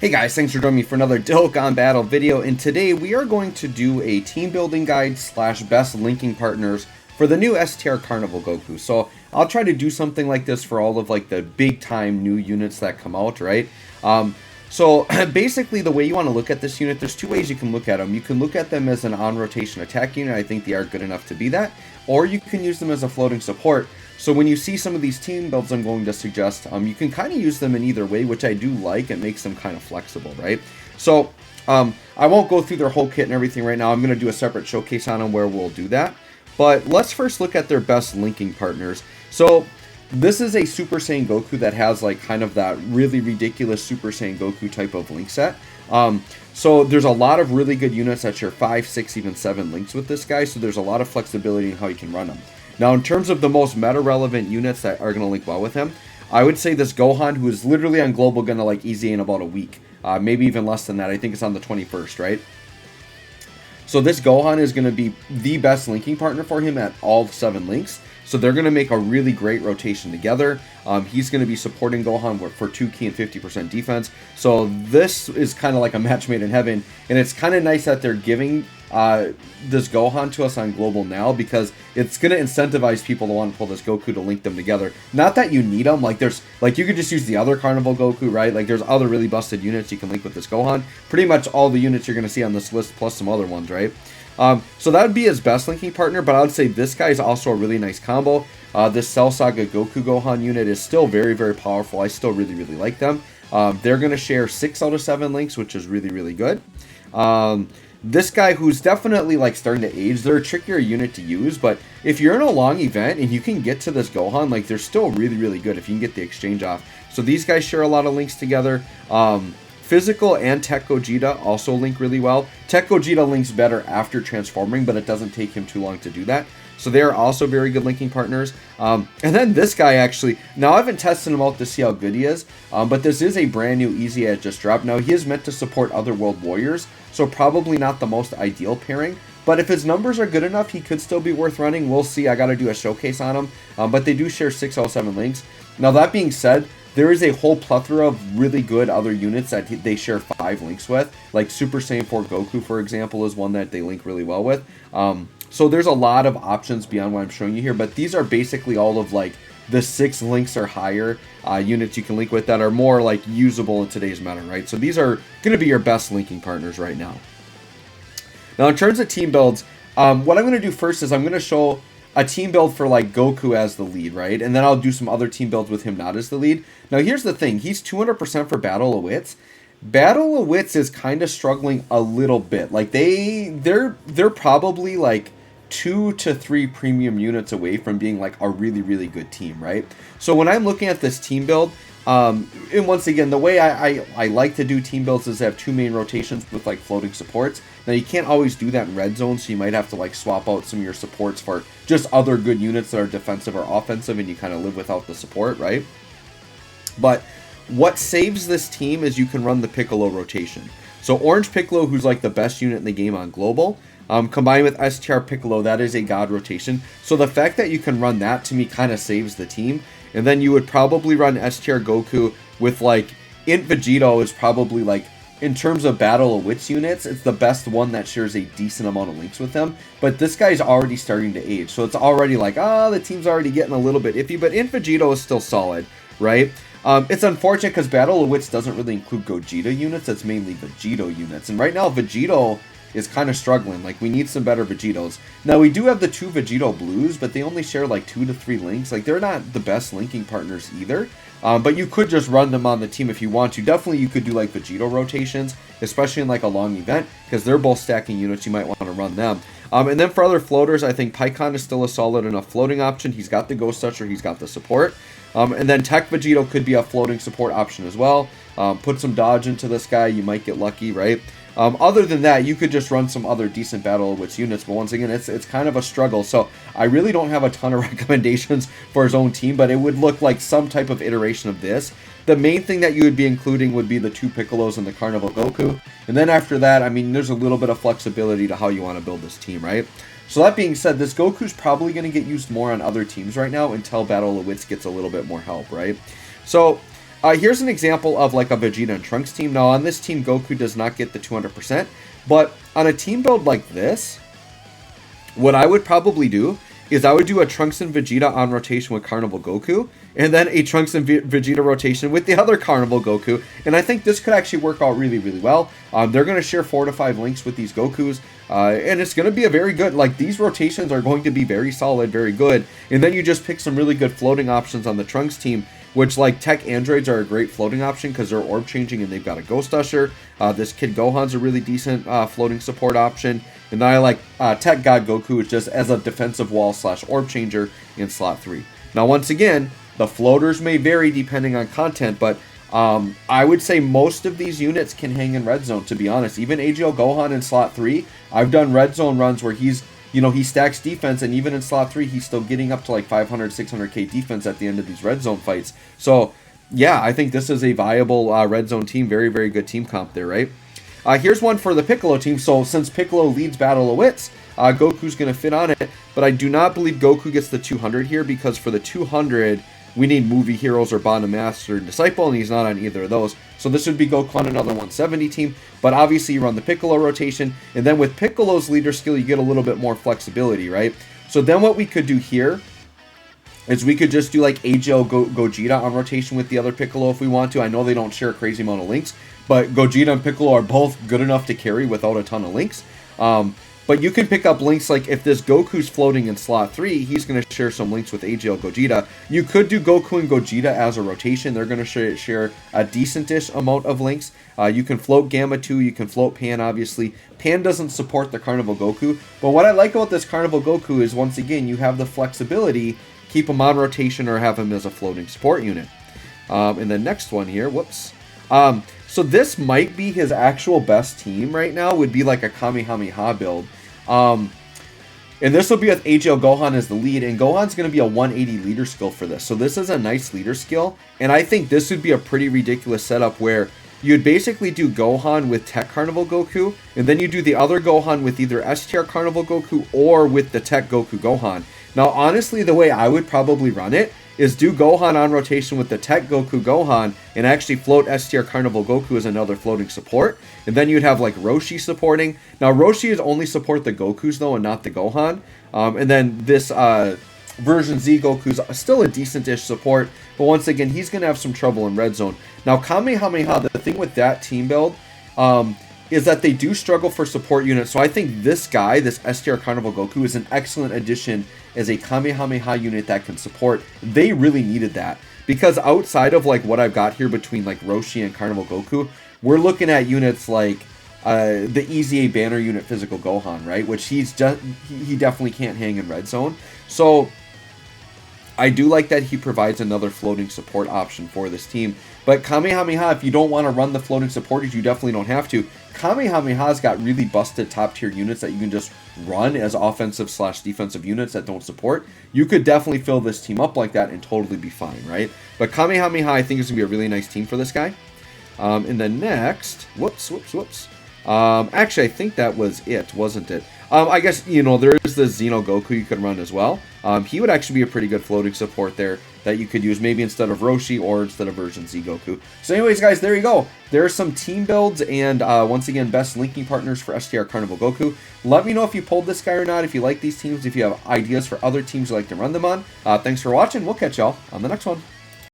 Hey guys, thanks for joining me for another Dokkan Battle video, and today we are going to do a team building guide slash best linking partners for the new STR Carnival Goku. So I'll try to do something like this for all of like the big time new units that come out, right? So basically the way you want to look at this unit, there's two ways you can look at them. You can look at them as an on-rotation attack unit. I think they are good enough to be that. Or you can use them as a floating support. So when you see some of these team builds I'm going to suggest, you can kind of use them in either way, which I do like. It makes them kind of flexible, right? So I won't go through their whole kit and everything right now. I'm going to do a separate showcase on them where we'll do that. But let's first look at their best linking partners. So this is a Super Saiyan Goku that has like kind of that really ridiculous Super Saiyan Goku type of link set. So there's a lot of really good units that share 5, 6, even 7 links with this guy. So there's a lot of flexibility in how you can run them. Now, in terms of the most meta-relevant units that are going to link well with him, I would say this Gohan, who is literally on Global going to like easy in about a week. Maybe even less than that. I think it's on the 21st, right? So this Gohan is going to be the best linking partner for him at all 7 links. So they're going to make a really great rotation together. He's going to be supporting Gohan for 2 ki and 50% defense. So this is kind of like a match made in heaven. And it's kind of nice that they're giving this Gohan to us on Global now, because it's going to incentivize people to want to pull this Goku to link them together. Not that you need them. Like you could just use the other Carnival Goku, right? Like there's other really busted units you can link with this Gohan. Pretty much all the units you're going to see on this list plus some other ones, right? So that would be his best linking partner, but I would say this guy is also a really nice combo. This Cell Saga Goku Gohan unit is still very, very powerful. I still really, really like them. They're going to share 6 out of 7 links, which is really, really good. This guy, who's definitely like starting to age, they're a trickier unit to use, but if you're in a long event and you can get to this Gohan, like they're still really, really good if you can get the exchange off. So these guys share a lot of links together. Physical and Tech Gogeta also link really well. Tech Gogeta links better after transforming, but it doesn't take him too long to do that. So they are also very good linking partners. And then this guy actually, now I haven't tested him out to see how good he is, but this is a brand new Easy Edge just dropped. Now he is meant to support Otherworld Warriors, so probably not the most ideal pairing. But if his numbers are good enough, he could still be worth running. We'll see. I got to do a showcase on him. But they do share 6 out of 7 links. Now that being said, there is a whole plethora of really good other units that they share 5 links with. Like Super Saiyan 4 Goku, for example, is one that they link really well with. So there's a lot of options beyond what I'm showing you here. But these are basically all of like the 6 links or higher units you can link with that are more like usable in today's meta, right? So these are going to be your best linking partners right now. Now in terms of team builds, what I'm going to do first is I'm going to show a team build for like Goku as the lead, right? And then I'll do some other team builds with him not as the lead. Now here's the thing, he's 200% for Battle of Wits. Battle of Wits is kind of struggling a little bit. Like they're probably like 2 to 3 premium units away from being like a really, really good team, right? So when I'm looking at this team build, and once again, the way I like to do team builds is have 2 main rotations with like floating supports. Now you can't always do that in red zone, so you might have to like swap out some of your supports for just other good units that are defensive or offensive, and you kind of live without the support, right? But what saves this team is you can run the Piccolo rotation. So Orange Piccolo, who's like the best unit in the game on Global, combined with STR Piccolo, that is a God rotation. So the fact that you can run that, to me, kind of saves the team. And then you would probably run STR Goku with like Int Vegito is probably like, in terms of Battle of Wits units, it's the best one that shares a decent amount of links with them. But this guy's already starting to age, so it's already like, the team's already getting a little bit iffy, but Int Vegito is still solid, right? It's unfortunate because Battle of Wits doesn't really include Gogeta units, it's mainly Vegito units. And right now, Vegito is kind of struggling. Like, we need some better Vegetos. Now, we do have the 2 Vegito Blues, but they only share like 2 to 3 links. Like, they're not the best linking partners either. But you could just run them on the team if you want to. Definitely, you could do like Vegito rotations, especially in like a long event, because they're both stacking units. You might want to run them. And then for other floaters, I think Pikkon is still a solid enough floating option. He's got the Ghost Toucher, he's got the support. And then Tech Vegito could be a floating support option as well. Put some dodge into this guy, you might get lucky, right? Other than that, you could just run some other decent Battle of Wits units, but once again, it's kind of a struggle. So I really don't have a ton of recommendations for his own team, but it would look like some type of iteration of this. The main thing that you would be including would be the 2 Piccolos and the Carnival Goku. And then after that, I mean, there's a little bit of flexibility to how you want to build this team, right? So that being said, this Goku's probably going to get used more on other teams right now until Battle of Wits gets a little bit more help, right? So Here's an example of like a Vegeta and Trunks team. Now on this team, Goku does not get the 200%, but on a team build like this, what I would probably do is I would do a Trunks and Vegeta on rotation with Carnival Goku, and then a Trunks and Vegeta rotation with the other Carnival Goku, and I think this could actually work out really, really well. They're going to share 4 to 5 links with these Gokus, and it's going to be a very good, like, these rotations are going to be very solid, very good, and then you just pick some really good floating options on the Trunks team, which, like, Tech Androids are a great floating option because they're orb changing and they've got a Ghost Usher. This Kid Gohan's a really decent floating support option. And then I like Tech God Goku just as a defensive wall / orb changer in slot 3. Now, once again, the floaters may vary depending on content, but I would say most of these units can hang in red zone, to be honest. Even AGL Gohan in slot 3, I've done red zone runs where he's, you know, he stacks defense, and even in slot 3, he's still getting up to like 500, 600k defense at the end of these red zone fights. So, yeah, I think this is a viable red zone team. Very, very good team comp there, right? Here's one for the Piccolo team. So, since Piccolo leads Battle of Wits, Goku's going to fit on it. But I do not believe Goku gets the 200 here, because for the 200, we need Movie Heroes or Bond of Master Disciple, and he's not on either of those. So this would be Goku on another 170 team, but obviously you run the Piccolo rotation, and then with Piccolo's leader skill, you get a little bit more flexibility, right? So then what we could do here is we could just do like AGL Gogeta on rotation with the other Piccolo if we want to. I know they don't share a crazy amount of links, but Gogeta and Piccolo are both good enough to carry without a ton of links. But you can pick up links like if this Goku's floating in slot 3, he's going to share some links with AGL Gogeta. You could do Goku and Gogeta as a rotation. They're going to share a decent-ish amount of links. You can float Gamma 2, you can float Pan, obviously. Pan doesn't support the Carnival Goku, but what I like about this Carnival Goku is, once again, you have the flexibility, keep him on rotation or have him as a floating support unit. And the next one here, whoops. So this might be his actual best team right now, would be like a Kamehameha build. And this will be with AGL Gohan as the lead, and Gohan's going to be a 180 leader skill for this. So this is a nice leader skill, and I think this would be a pretty ridiculous setup where you'd basically do Gohan with Tech Carnival Goku, and then you do the other Gohan with either S-Tier Carnival Goku or with the Tech Goku Gohan. Now, honestly, the way I would probably run it is do Gohan on rotation with the Tech Goku Gohan and actually float S-Tier Carnival Goku as another floating support. And then you'd have like Roshi supporting. Now, Roshi is only support the Gokus though and not the Gohan. And then this version Z Goku's still a decent-ish support. But once again, he's going to have some trouble in red zone. Now, Kamehameha, the thing with that team build is that they do struggle for support units. So I think this guy, this S-Tier Carnival Goku, is an excellent addition as a Kamehameha unit that can support. They really needed that, because outside of like what I've got here between like Roshi and Carnival Goku, we're looking at units like the EZA banner unit Physical Gohan, right? Which he definitely can't hang in red zone. So I do like that he provides another floating support option for this team. But Kamehameha, if you don't want to run the floating supporters, you definitely don't have to. Kamehameha's got really busted top tier units that you can just run as offensive / defensive units that don't support. You could definitely fill this team up like that and totally be fine, right? But Kamehameha, I think, is going to be a really nice team for this guy. And then next, whoops. Actually, I think that was it, wasn't it? I guess, you know, there is the Xeno Goku you could run as well. He would actually be a pretty good floating support there that you could use maybe instead of Roshi or instead of version Z Goku. So anyways, guys, there you go. There are some team builds and, once again, best linking partners for STR Carnival Goku. Let me know if you pulled this guy or not, if you like these teams, if you have ideas for other teams you'd like to run them on. Thanks for watching. We'll catch y'all on the next one.